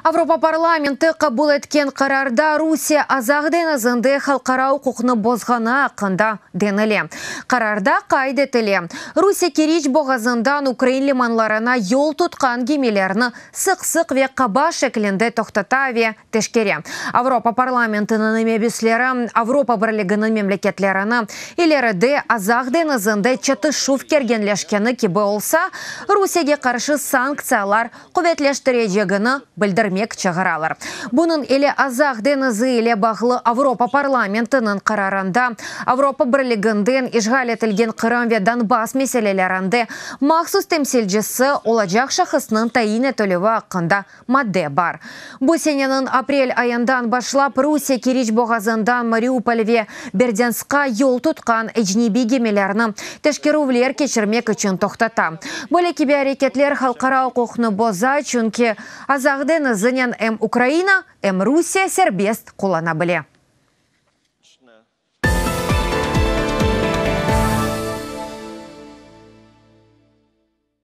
Авропа парламенті қабыл еткен қарарда Русия азағден азынды халқара құқыны бозғана ақында денілі. Қарарда қайды етілі. Русия Керич боғазындан Украин лиманларына yol тұтқан кемелеріні сық-сық ве қаба шекілінде тоқтатаве тешкере. Авропа парламентінің мебіслері Авропа бірлігінің мемлекетлеріні илеріде азағден азынды чатышув кергенлешкені кебі олса, Русияге қаршы санкциялар құветлештірежегіні білдірмек чығаралар. Бұның еле азақ денізі еле бағылы Авропа парламентінің қарарында Авропа бірлігінден ишғал етілген Қырым ве Донбасс мәселелерінде мақсус темсілжісі олажақ шақысының тайын етілуі ақында мадде бар. Бұл сененің апрель айындан башлап Русия Керич боғазындан Мариуполь ве Бердянскқа yol тұтқан әжнеби кемелеріні тешкерувлер кешірмек үшін тоқтата. Бұл екебе әрекетлер халқара құқыны боза, чүнке азақ денізінен әм Украина, әм Русия сербест қолана біле.